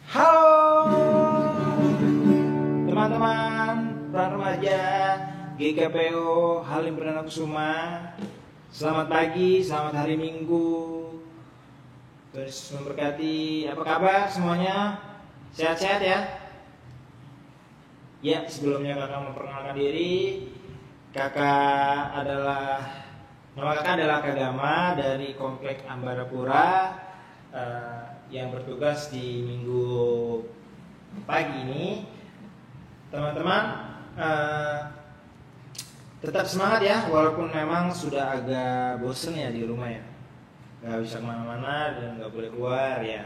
Halo teman-teman pra remaja GKPO Halim Perdana Kusuma. Selamat pagi, selamat hari Minggu. Terus memberkati. Apa kabar semuanya? Sehat-sehat ya? Ya, sebelumnya kakak memperkenalkan diri. Nama kakak adalah Kagama dari Komplek Ambarapura yang bertugas di minggu pagi ini. Teman-teman, tetap semangat ya, walaupun memang sudah agak bosen ya di rumah ya, nggak bisa kemana-mana dan nggak boleh keluar ya.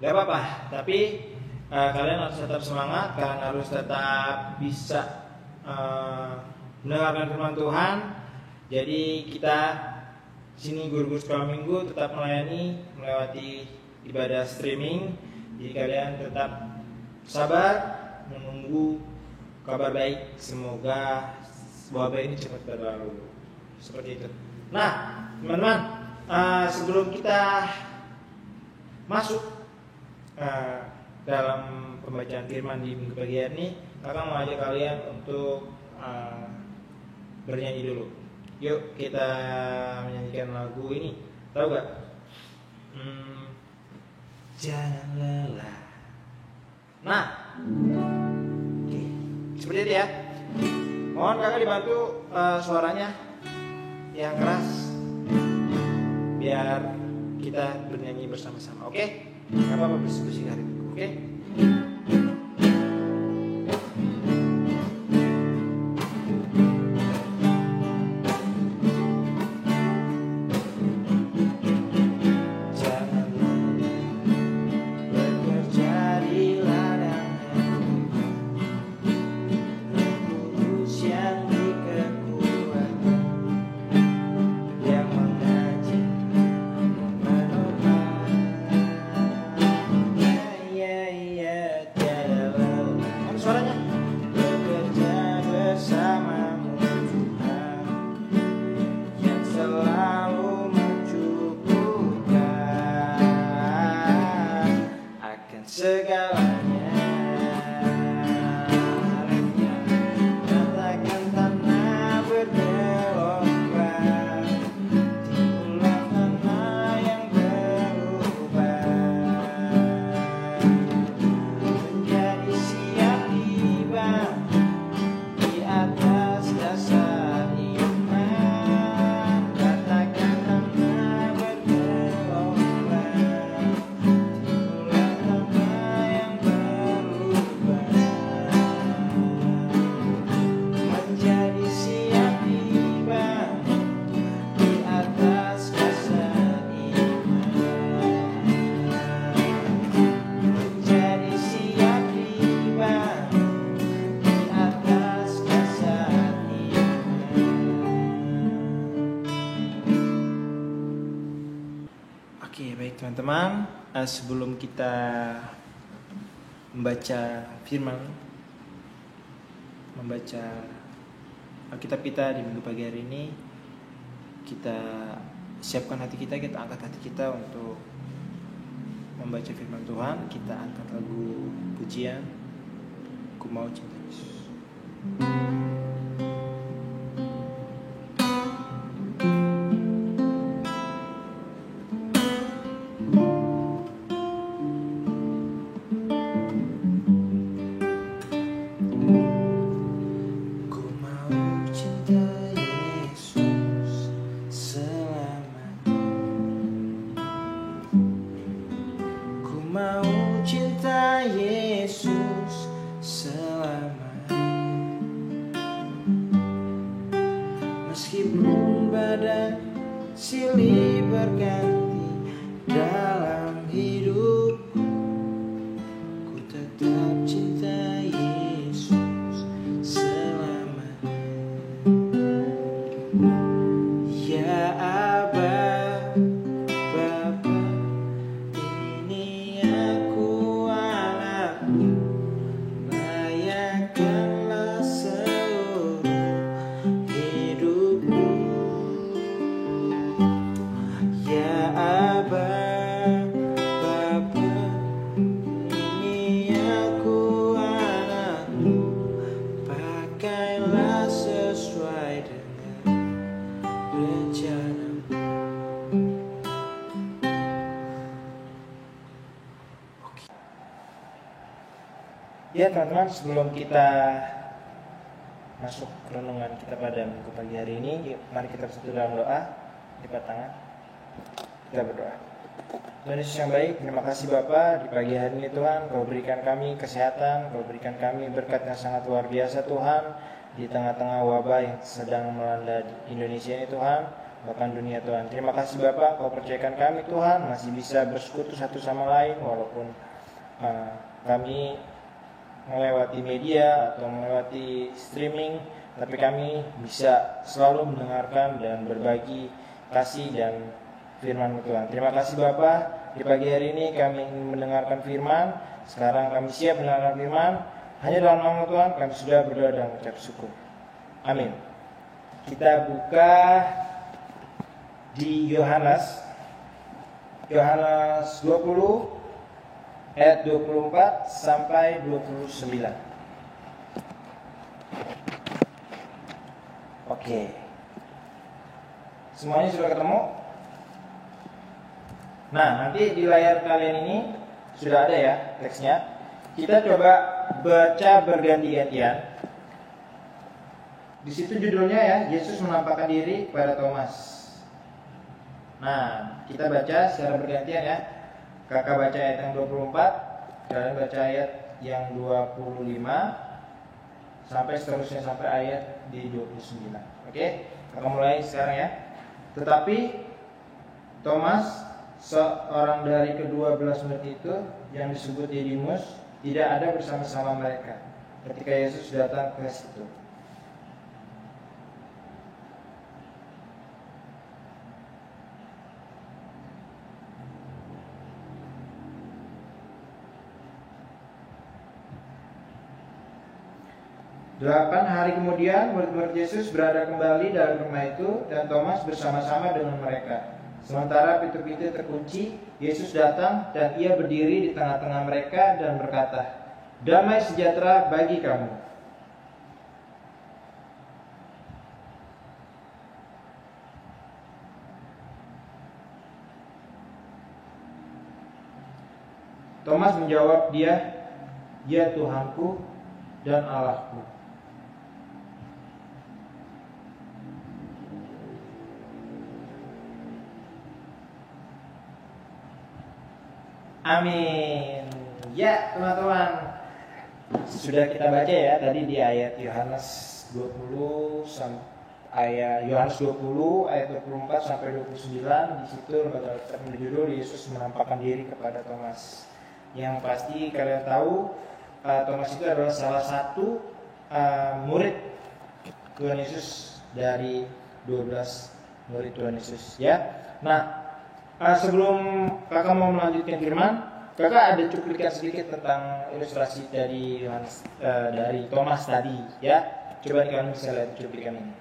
Gak apa-apa, tapi kalian harus tetap semangat, kalian harus tetap bisa mendengarkan firman Tuhan. Jadi kita sini guru-guru sekolah minggu tetap melewati ibadah streaming. Jadi kalian tetap sabar menunggu kabar baik. Semoga wabah ini cepat berlalu. Seperti itu. Nah, teman-teman, sebelum kita masuk dalam pembacaan firman di minggu pagi hari ini, kakak mau ajak kalian untuk bernyanyi dulu. Yuk kita menyanyikan lagu ini. Tahu gak? Jangan lelah. Nah, oke. Seperti itu ya. Mohon kakak dibantu suaranya yang keras, biar kita bernyanyi bersama-sama. Oke? Gak apa-apa bersih-bersih hari Minggu. Oke? Teman-teman, sebelum kita membaca firman, membaca Alkitab kita di minggu pagi hari ini, kita siapkan hati kita, kita angkat hati kita untuk membaca firman Tuhan. Kita angkat lagu pujian, Ku Mau Cinta Yesus. Meskipun badai silih berganti dalam hidupku, ku tetap cinta Yesus selamanya. Ya Aba, Bapa, ini aku Ya teman-teman, sebelum kita masuk renungan kita pada minggu pagi hari ini, mari kita bersatu dalam doa. Lipat tangan, kita berdoa. Tuhan Yesus yang baik, terima kasih Bapa, di pagi hari ini Tuhan Kau berikan kami kesehatan, Kau berikan kami berkat yang sangat luar biasa Tuhan, di tengah-tengah wabah yang sedang melanda Indonesia ini Tuhan, bahkan dunia Tuhan. Terima kasih Bapa, Kau percayakan kami Tuhan masih bisa bersekutu satu sama lain, walaupun kami melewati media atau melewati streaming, tapi kami bisa selalu mendengarkan dan berbagi kasih dan firman Tuhan. Terima kasih Bapa, di pagi hari ini kami ingin mendengarkan firman. Sekarang kami siap mendengarkan firman. Hanya dalam nama Tuhan kami sudah berdoa dan mengucap syukur. Amin. Kita buka di Yohanes 20 ayat 24 sampai 29. Oke. Semuanya sudah ketemu? Nah, nanti di layar kalian ini sudah ada ya teksnya. Kita coba baca berganti-gantian. Di situ judulnya ya, Yesus menampakkan diri kepada Thomas. Nah, kita baca secara bergantian ya. Kakak baca ayat yang 24, kalian baca ayat yang 25 sampai seterusnya sampai ayat di 29. Oke? Kakak mulai sekarang ya. Tetapi Thomas, seorang dari ke-12 murid itu yang disebut Didimus, tidak ada bersama-sama mereka ketika Yesus datang ke situ. Delapan hari kemudian murid-murid Yesus berada kembali dalam rumah itu dan Thomas bersama-sama dengan mereka. Sementara pintu-pintu terkunci, Yesus datang dan ia berdiri di tengah-tengah mereka dan berkata, "Damai sejahtera bagi kamu." Thomas menjawab dia, "Ya Tuhanku dan Allahku." Amin. Ya teman-teman, sudah kita baca ya tadi di ayat Yohanes 20 ayat 20 ayat 24 sampai 29. Di situ berjudul Yesus menampakkan diri kepada Thomas. Yang pasti kalian tahu Thomas itu adalah salah satu murid Tuhan Yesus dari 12 murid Tuhan Yesus ya. Nah, sebelum kakak mau melanjutkan firman, kakak ada cuplikan sedikit tentang ilustrasi dari dari Thomas tadi ya. Coba kalian bisa lihat cuplikan ini.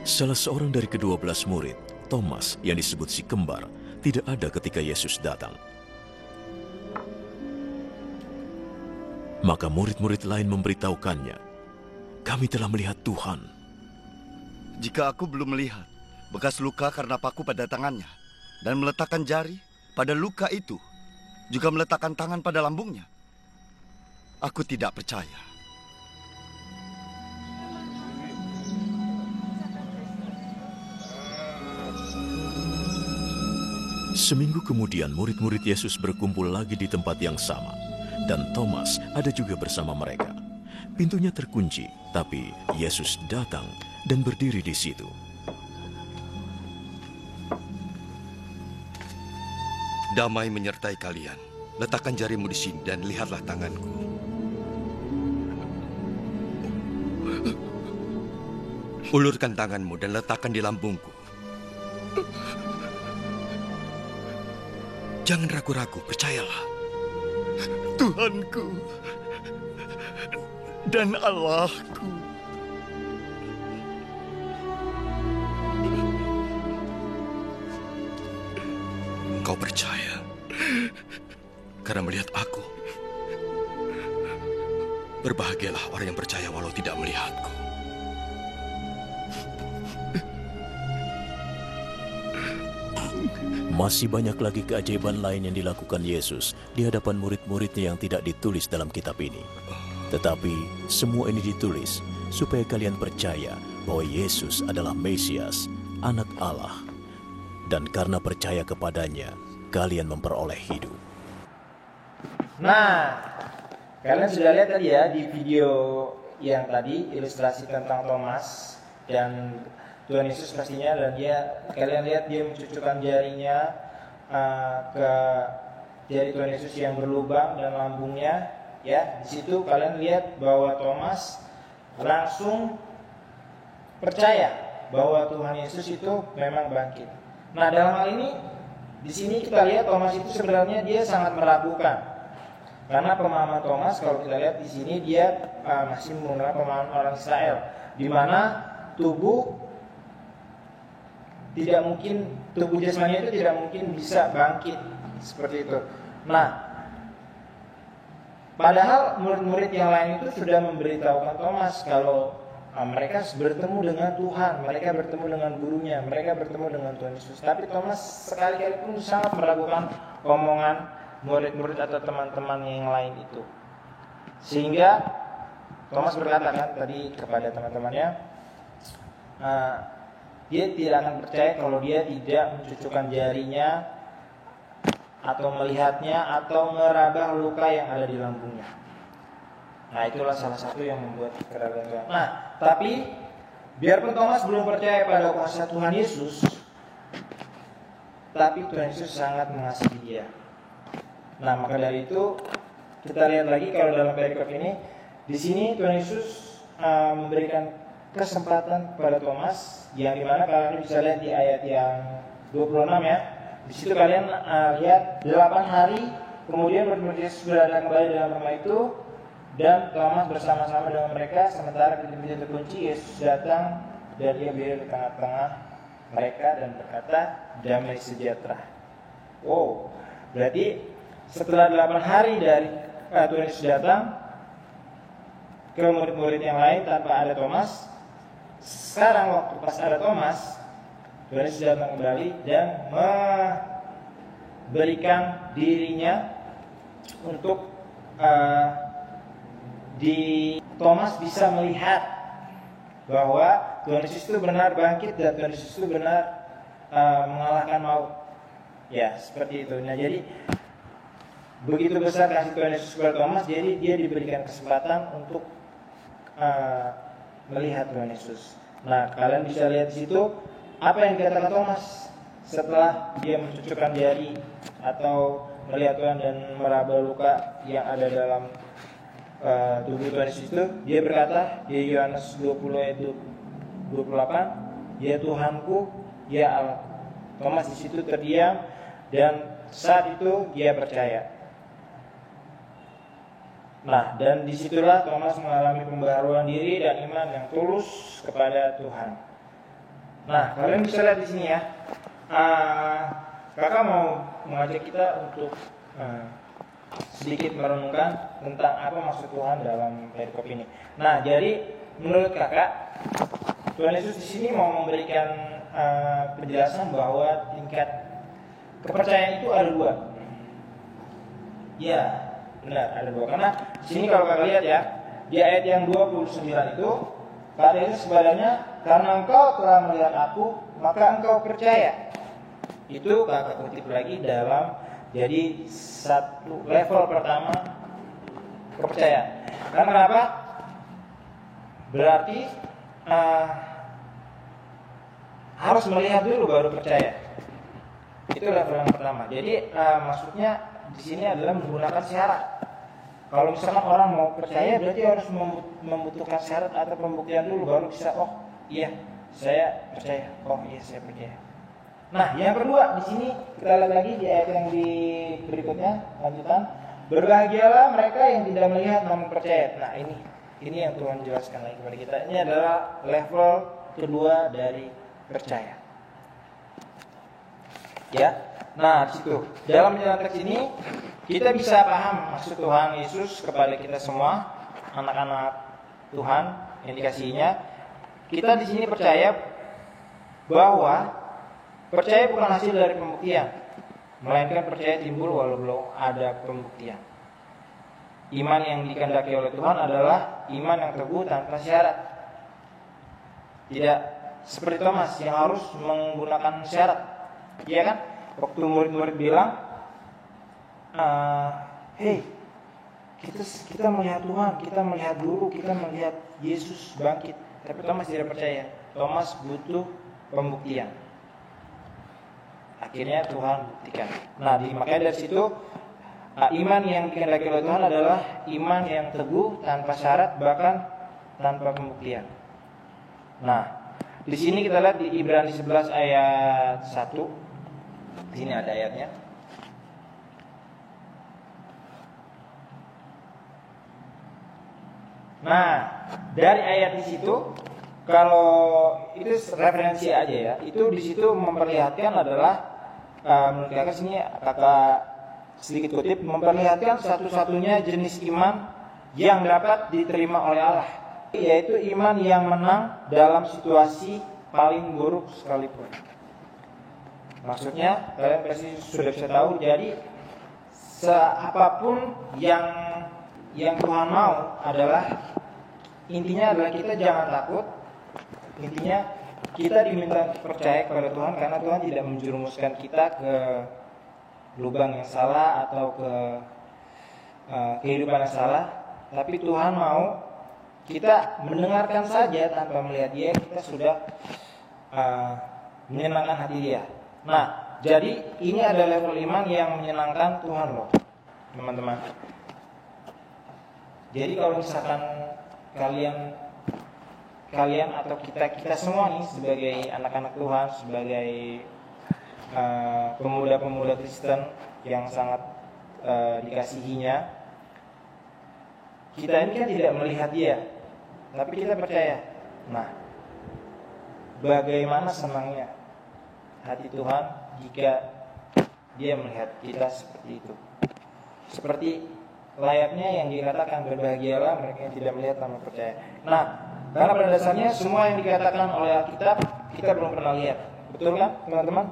Salah seorang dari ke-12 murid, Thomas yang disebut si kembar, tidak ada ketika Yesus datang. Maka murid-murid lain memberitahukannya, "Kami telah melihat Tuhan." Jika aku belum melihat bekas luka karena paku pada tangannya, dan meletakkan jari pada luka itu, juga meletakkan tangan pada lambungnya, aku tidak percaya. Seminggu kemudian murid-murid Yesus berkumpul lagi di tempat yang sama. Dan Thomas ada juga bersama mereka. Pintunya terkunci, tapi Yesus datang dan berdiri di situ. Damai menyertai kalian. Letakkan jarimu di sini dan lihatlah tanganku. Ulurkan tanganmu dan letakkan di lambungku. Jangan ragu-ragu, percayalah. Tuhanku dan Allahku. Engkau percaya karena melihat aku. Berbahagialah orang yang percaya walau tidak melihatku. Masih banyak lagi keajaiban lain yang dilakukan Yesus di hadapan murid-muridnya yang tidak ditulis dalam kitab ini. Tetapi semua ini ditulis supaya kalian percaya bahwa Yesus adalah Mesias, Anak Allah. Dan karena percaya kepadanya, kalian memperoleh hidup. Nah, kalian sudah lihat tadi ya di video yang tadi ilustrasi tentang Thomas dan Tuhan Yesus pastinya, dan kalian lihat dia mencucukkan jarinya ke jari Tuhan Yesus yang berlubang dan lambungnya, ya. Di situ kalian lihat bahwa Thomas langsung percaya bahwa Tuhan Yesus itu memang bangkit. Nah, dalam hal ini di sini kita lihat Thomas itu sebenarnya dia sangat meragukan. Karena pemahaman Thomas kalau kita lihat di sini dia masih menggunakan pemahaman orang Israel, di mana tubuh jasmani itu tidak mungkin bisa bangkit seperti itu. Nah, padahal murid-murid yang lain itu sudah memberitahukan Thomas kalau mereka bertemu dengan Tuhan, mereka bertemu dengan gurunya, mereka bertemu dengan Tuhan Yesus. Tapi Thomas sekali-kali pun sangat meragukan omongan murid-murid atau teman-teman yang lain itu. Sehingga Thomas berkata kan tadi kepada teman-temannya, dia tidak akan percaya kalau dia tidak mencucukkan jarinya atau melihatnya atau meraba luka yang ada di lambungnya. Nah, itulah salah satu yang membuat keraguan Tuhan. Nah, tapi biarpun Thomas belum percaya pada kuasa Tuhan Yesus, tapi Tuhan Yesus sangat mengasihi dia. Nah, maka dari itu kita lihat lagi kalau dalam perikop ini, di sini Tuhan Yesus memberikan kesempatan kepada Thomas, yang dimana kalian bisa lihat di ayat yang 26 ya. Di situ kalian lihat 8 hari kemudian murid Yesus berada kembali dalam rumah itu, dan Thomas bersama-sama dengan mereka. Sementara pintu-pintu terkunci, Yesus datang dan dia berdiri di tengah-tengah mereka dan berkata, damai sejahtera. Wow, berarti setelah 8 hari dari Tuhan Yesus datang ke murid-murid yang lain tanpa ada Thomas, sekarang waktu pas ada Thomas, Tuhan Yesus datang kembali dan memberikan dirinya untuk di Thomas bisa melihat bahwa Tuhan Yesus itu benar bangkit dan Tuhan Yesus itu benar mengalahkan maut. Ya, seperti itu. Nah, jadi begitu besar kasih Tuhan Yesus kepada Thomas, jadi dia diberikan kesempatan untuk melihat Tuhan Yesus. Nah, kalian bisa lihat di situ apa yang dikatakan Thomas setelah dia mencucukkan jari atau melihat Tuhan dan meraba luka yang ada dalam tubuh Tuhan Yesus itu. Dia berkata di Yohanes 20 ayat 28, ya Tuhanku, ya Allahku. Thomas di situ terdiam dan saat itu dia percaya. Nah, dan disitulah Thomas mengalami pembaharuan diri dan iman yang tulus kepada Tuhan. Nah, kalian bisa lihat di sini ya. Kakak mau mengajak kita untuk sedikit merenungkan tentang apa maksud Tuhan dalam perikop ini. Nah, jadi menurut kakak, Tuhan Yesus di sini mau memberikan penjelasan bahwa tingkat kepercayaan itu ada 2. Ya, benar, ada 2. Karena di sini kalau kakak lihat ya, di ayat yang 29 itu kata Yesus kepadanya, karena engkau telah melihat aku, maka engkau percaya. Itu kakak kutip lagi dalam, jadi satu level pertama kepercayaan. Karena kenapa? Berarti harus melihat dulu baru percaya. Itu level yang pertama. Jadi maksudnya di sini adalah menggunakan syarat. Kalau misalkan orang mau percaya, berarti harus membutuhkan syarat atau pembuktian dulu baru bisa. Oh iya, saya percaya. Oh iya, saya percaya. Nah, yang kedua di sini kita lihat lagi di ayat yang di berikutnya lanjutan. Berbahagialah mereka yang tidak melihat namun percaya. Nah, ini yang Tuhan jelaskan lagi kepada kita. Ini adalah level kedua dari percaya. Ya. Nah, di situ dalam teks ini kita bisa paham maksud Tuhan Yesus kepada kita semua, anak-anak Tuhan yang dikasihinya. Kita di sini percaya bahwa percaya bukan hasil dari pembuktian, melainkan percaya timbul walau belum ada pembuktian. Iman yang dikehendaki oleh Tuhan adalah iman yang teguh tanpa syarat. Tidak seperti Thomas yang harus menggunakan syarat. Iya kan? Waktu murid-murid bilang, hey, kita melihat Tuhan, kita melihat Guru, kita melihat Yesus bangkit. Tapi Thomas tidak percaya. Thomas butuh pembuktian. Akhirnya Tuhan buktikan. Nah, makanya dari situ iman yang dikehendaki oleh Tuhan adalah iman yang teguh tanpa syarat, bahkan tanpa pembuktian. Nah, di sini kita lihat di Ibrani 11 ayat 1. Di sini ada ayatnya. Nah, dari ayat di situ, kalau itu referensi aja ya, itu di situ memperlihatkan adalah menurut kakak sini kakak sedikit kutip, memperlihatkan satu-satunya jenis iman yang dapat diterima oleh Allah, yaitu iman yang menang dalam situasi paling buruk sekalipun. Maksudnya kalian pasti sudah bisa tahu. Jadi apapun yang Tuhan mau adalah, intinya adalah kita jangan takut. Intinya kita diminta percaya kepada Tuhan, karena Tuhan tidak menjerumuskan kita ke lubang yang salah atau ke kehidupan yang salah. Tapi Tuhan mau kita mendengarkan saja tanpa melihat Dia, kita sudah menyenangkan hati Dia. Nah, jadi ini adalah level iman yang menyenangkan Tuhan loh, teman-teman. Jadi kalau misalkan kalian atau kita semua nih sebagai anak-anak Tuhan, sebagai pemuda-pemuda Kristen yang sangat dikasihinya, kita ini kan tidak melihat Dia, tapi kita percaya. Nah, bagaimana senangnya hati Tuhan jika Dia melihat kita seperti itu. Seperti layaknya yang dikatakan, berbahagialah mereka yang tidak melihat namun percaya. Nah, karena pada dasarnya semua yang dikatakan oleh Alkitab kita belum pernah lihat. Betul kan, teman-teman?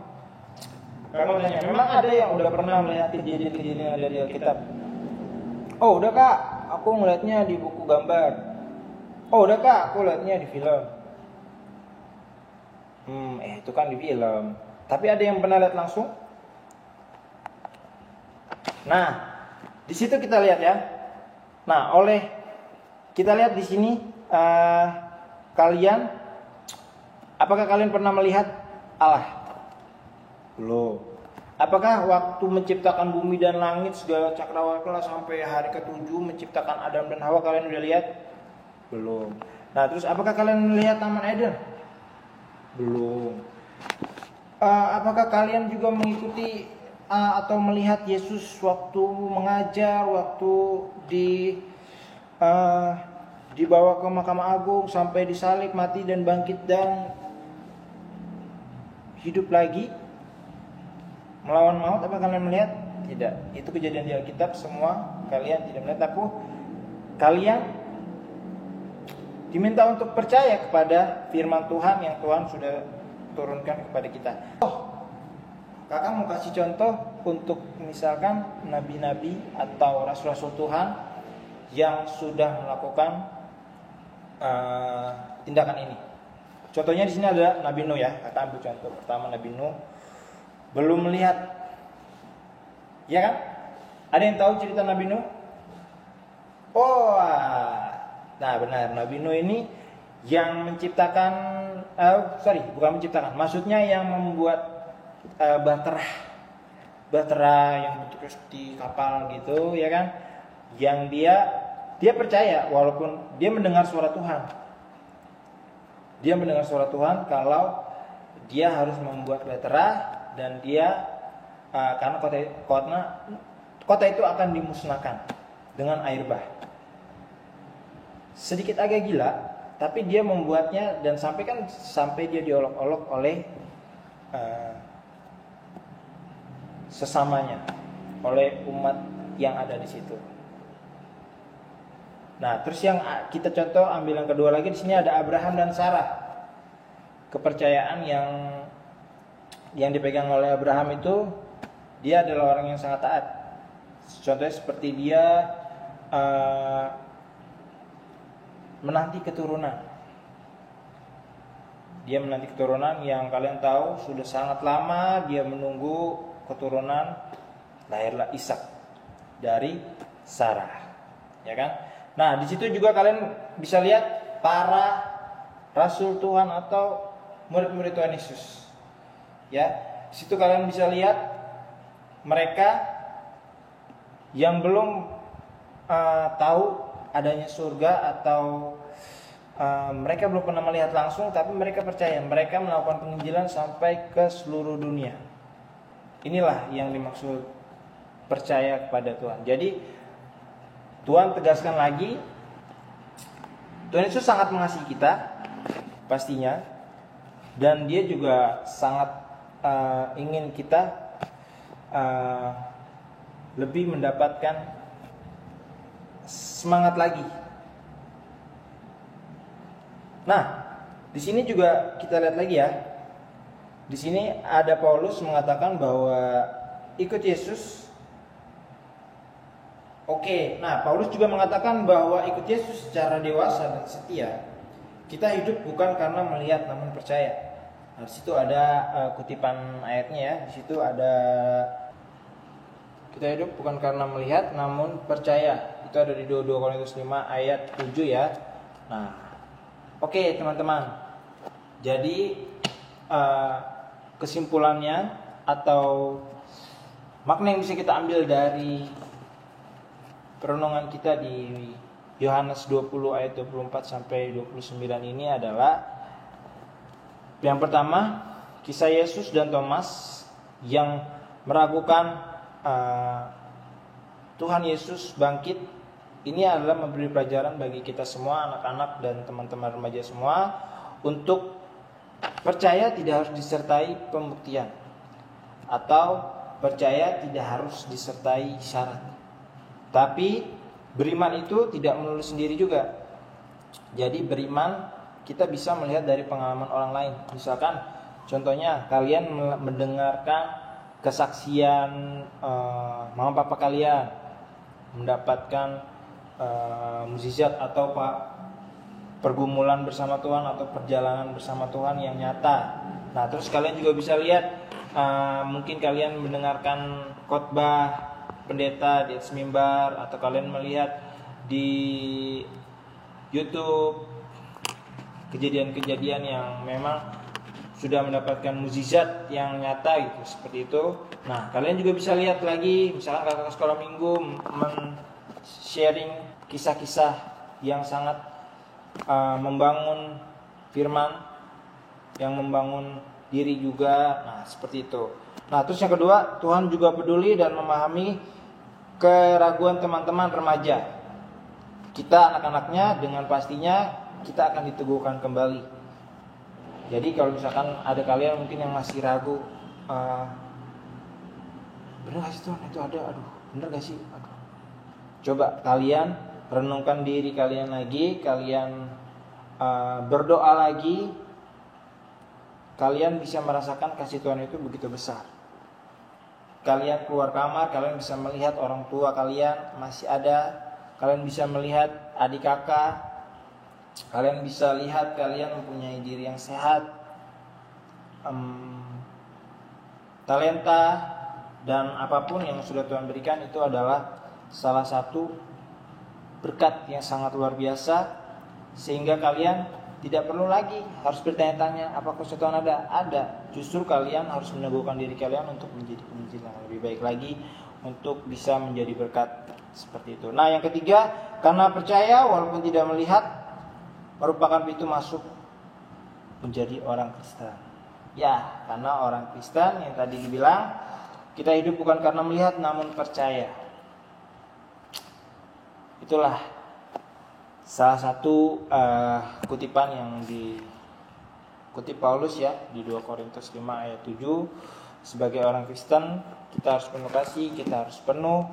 Kamu tanya, memang ada yang udah pernah melihat kejadian-kejadian yang ada di Alkitab? Oh, udah Kak, aku melihatnya di buku gambar. Oh, udah Kak, aku lihatnya di film. Itu kan di film. Tapi ada yang pernah lihat langsung? Nah, di situ kita lihat ya. Nah, kita lihat di sini, apakah kalian pernah melihat Allah? Belum. Apakah waktu menciptakan bumi dan langit segala cakrawala sampai hari ke-7 menciptakan Adam dan Hawa kalian udah lihat? Belum. Nah, terus apakah kalian melihat Taman Eden? Belum. Apakah kalian juga mengikuti atau melihat Yesus waktu mengajar, waktu dibawa ke Mahkamah Agung sampai disalib, mati dan bangkit dan hidup lagi melawan maut? Apa kalian melihat? Tidak. Itu kejadian di Alkitab semua, kalian tidak melihat. Tapi kalian diminta untuk percaya kepada firman Tuhan yang Tuhan sudah turunkan kepada kita. Kakak mau kasih contoh untuk misalkan nabi-nabi atau rasul-rasul Tuhan yang sudah melakukan tindakan ini. Contohnya di sini ada Nabi Nuh ya. Kakak ambil contoh pertama Nabi Nuh. Belum melihat, ya kan? Ada yang tahu cerita Nabi Nuh? Nah benar, Nabi Nuh ini yang menciptakan, bukan menciptakan, maksudnya yang membuat bahtera yang bentuknya seperti kapal gitu, ya kan? Yang dia percaya walaupun dia mendengar suara Tuhan. Dia mendengar suara Tuhan kalau dia harus membuat bahtera dan dia karena kota itu akan dimusnahkan dengan air bah. Sedikit agak gila, tapi dia membuatnya dan sampai dia diolok-olok oleh sesamanya, oleh umat yang ada di situ. Nah, terus yang kita contoh ambil yang kedua lagi, di sini ada Abraham dan Sarah. Kepercayaan yang dipegang oleh Abraham itu dia adalah orang yang sangat taat. Contohnya seperti dia menanti keturunan. Dia menanti keturunan yang kalian tahu sudah sangat lama dia menunggu keturunan, lahirlah Ishak dari Sarah, ya kan? Nah, di situ juga kalian bisa lihat para rasul Tuhan atau murid-murid Tuhan Yesus. Ya, di situ kalian bisa lihat mereka yang belum tahu adanya surga atau mereka belum pernah melihat langsung, tapi mereka percaya. Mereka melakukan penginjilan sampai ke seluruh dunia. Inilah yang dimaksud percaya kepada Tuhan. Jadi Tuhan tegaskan lagi, Tuhan Yesus sangat mengasihi kita pastinya, dan dia juga sangat ingin kita lebih mendapatkan semangat lagi. Nah, di sini juga kita lihat lagi ya. Di sini ada Paulus mengatakan bahwa ikut Yesus. Oke, nah Paulus juga mengatakan bahwa ikut Yesus secara dewasa dan setia. Kita hidup bukan karena melihat namun percaya. Nah, di situ ada kutipan ayatnya ya. Di situ ada kita hidup bukan karena melihat namun percaya. Itu ada di 2 Korintus 5 ayat 7 ya. Nah, oke teman-teman. Jadi kesimpulannya atau makna yang bisa kita ambil dari perenungan kita di Yohanes 20 ayat 24 sampai 29 ini adalah, yang pertama, kisah Yesus dan Thomas yang meragukan Tuhan Yesus bangkit. Ini adalah memberi pelajaran bagi kita semua, anak-anak dan teman-teman remaja semua, untuk percaya tidak harus disertai pembuktian, atau percaya tidak harus disertai syarat. Tapi beriman itu tidak melulu sendiri juga. Jadi beriman kita bisa melihat dari pengalaman orang lain. Misalkan contohnya kalian mendengarkan kesaksian mama papa kalian mendapatkan mukjizat atau pergumulan bersama Tuhan atau perjalanan bersama Tuhan yang nyata. Nah, terus kalian juga bisa lihat mungkin kalian mendengarkan khotbah pendeta di atas mimbar, atau kalian melihat di YouTube kejadian-kejadian yang memang sudah mendapatkan mukjizat yang nyata gitu, seperti itu. Nah, kalian juga bisa lihat lagi, misalkan kakak sekolah minggu sharing kisah-kisah yang sangat membangun firman, yang membangun diri juga. Nah, seperti itu. Nah, terus yang kedua, Tuhan juga peduli dan memahami keraguan teman-teman remaja. Kita anak-anaknya dengan pastinya kita akan diteguhkan kembali. Jadi kalau misalkan ada kalian mungkin yang masih ragu, bener gak sih Tuhan itu ada? Aduh, bener gak sih? Aduh. Coba kalian renungkan diri kalian lagi, kalian berdoa lagi, kalian bisa merasakan kasih Tuhan itu begitu besar. Kalian keluar kamar, kalian bisa melihat orang tua kalian masih ada, kalian bisa melihat adik kakak, kalian bisa lihat kalian mempunyai diri yang sehat, talenta, dan apapun yang sudah Tuhan berikan itu adalah salah satu berkat yang sangat luar biasa, sehingga kalian tidak perlu lagi harus bertanya-tanya apakah kuasa Tuhan ada. Ada. Justru kalian harus meneguhkan diri kalian untuk menjadi pemimpin yang lebih baik lagi, untuk bisa menjadi berkat seperti itu. Nah, yang ketiga, karena percaya walaupun tidak melihat merupakan pintu masuk menjadi orang Kristen. Ya, karena orang Kristen yang tadi dibilang, kita hidup bukan karena melihat namun percaya. Itulah salah satu kutipan yang dikutip Paulus ya di 2 Korintus 5 ayat 7. Sebagai orang Kristen kita harus penuh kasih, kita harus penuh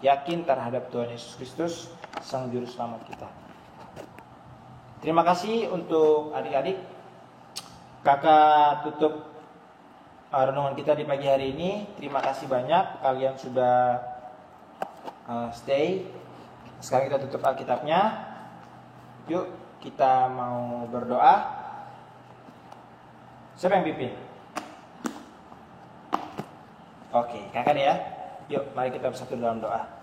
yakin terhadap Tuhan Yesus Kristus, Sang Juru Selamat kita. Terima kasih untuk adik-adik. Kakak tutup renungan kita di pagi hari ini. Terima kasih banyak kalian sudah stay. Sekarang kita tutup Alkitabnya. Yuk kita mau berdoa. Siapa yang pimpin? Oke, kakak ya. Yuk mari kita bersatu dalam doa.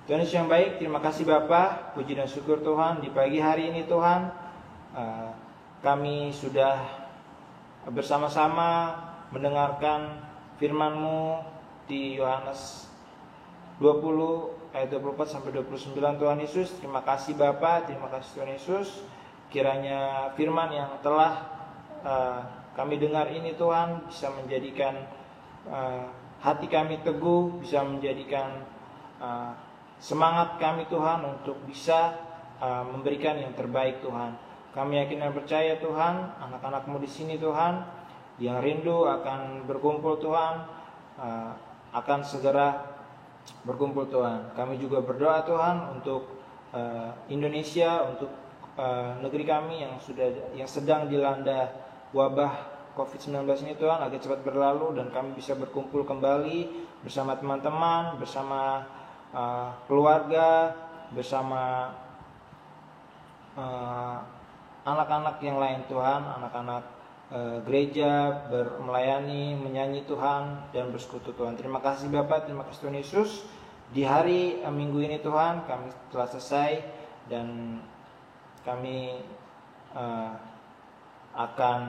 Tuhan Yesus yang baik, terima kasih Bapa, puji dan syukur Tuhan di pagi hari ini Tuhan. Kami sudah bersama-sama mendengarkan firman-Mu di Yohanes 20 ayat 24 sampai 29 Tuhan Yesus. Terima kasih Bapa, terima kasih Tuhan Yesus. Kiranya firman yang telah kami dengar ini Tuhan bisa menjadikan hati kami teguh, bisa menjadikan semangat kami Tuhan untuk bisa memberikan yang terbaik Tuhan. Kami yakin dan percaya Tuhan, anak-anak-Mu di sini Tuhan, yang rindu akan berkumpul Tuhan, akan segera berkumpul Tuhan. Kami juga berdoa Tuhan untuk Indonesia, untuk negeri kami yang sedang dilanda wabah COVID-19 ini Tuhan, agar cepat berlalu dan kami bisa berkumpul kembali bersama teman-teman, bersama keluarga, bersama anak-anak yang lain Tuhan, anak-anak gereja, melayani, menyanyi Tuhan, dan bersekutu Tuhan. Terima kasih Bapak, terima kasih Tuhan Yesus. Di hari Minggu ini Tuhan, kami telah selesai dan kami akan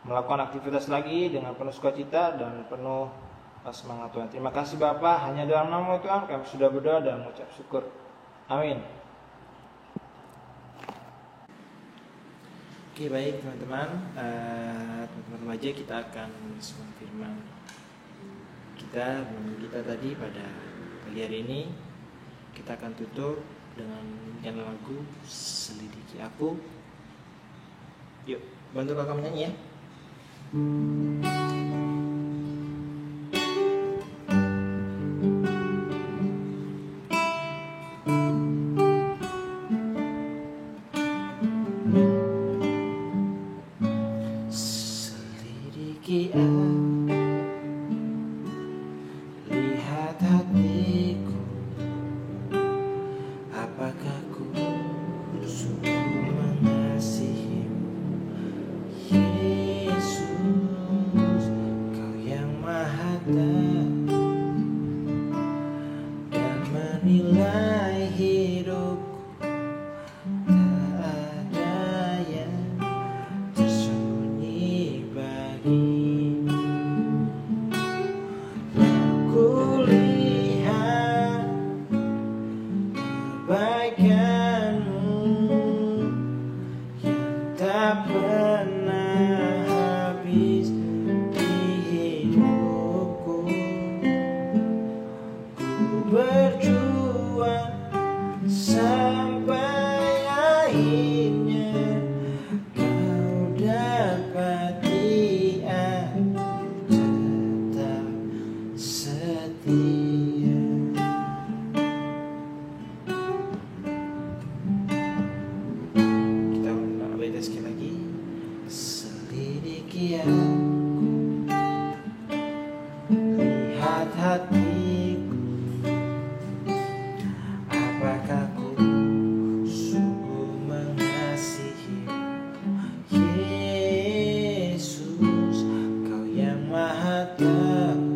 melakukan aktivitas lagi dengan penuh sukacita dan penuh semangat Tuhan. Terima kasih Bapak, hanya dalam nama Tuhan kami sudah berdoa dan mengucap syukur. Amin. Oke, baik teman-teman, teman-teman remaja, kita akan mendengarkan firman kita tadi pada pagi hari ini. Kita akan tutup dengan nyanyian lagu Selidiki Aku. Yuk, bantu kakak menyanyi ya. Selidiki aku, lihat hatiku, apakah ku sungguh mengasihimu, Yesus, Kau yang Maha Tahu dan menilai hidupku, tak ada yang tersembunyi bagimu. Ku lihat kebaikan-Mu yang tak pernah habis di hidupku. Ku berjuang sampai akhirnya Kau dapati aku tetap setia. Kita ulang bait sekali lagi. Selidiki aku, lihat hatiku, apakah ku sungguh mengasihimu, Yesus, Kau yang Maha Tahu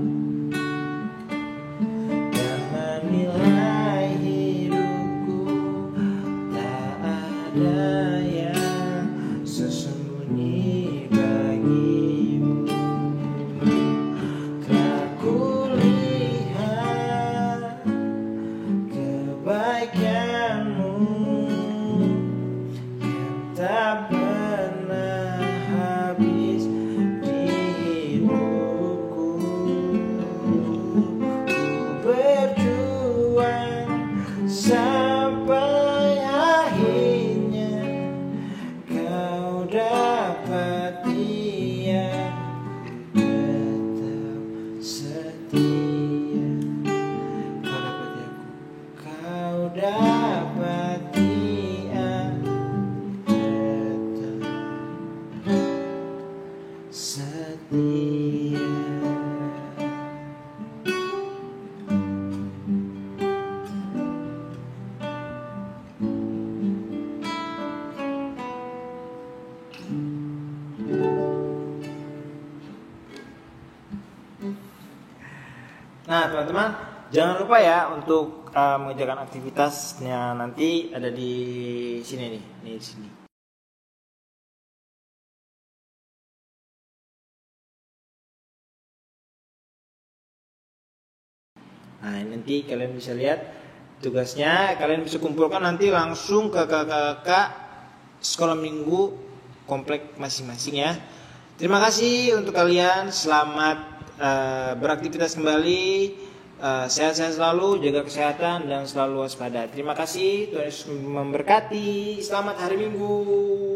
dan menilai hidupku, tak ada yang sesembunyi bagimu. Ku lihat kebaikan-Mu yang tak pernah habis di hidupku. Ku berjuang sampai akhirnya Kau dapati aku tetap setia. Kau dapati aku tetap setia. Nah teman-teman, jangan lupa ya untuk mengerjakan aktivitasnya nanti ada di sini nih di sini. Nah nanti kalian bisa lihat tugasnya, kalian bisa kumpulkan nanti langsung ke kakak-kakak sekolah minggu komplek masing-masing ya. Terima kasih untuk kalian, selamat beraktivitas kembali, sehat-sehat selalu, jaga kesehatan dan selalu waspada. Terima kasih, Tuhan Yesus memberkati. Selamat hari Minggu.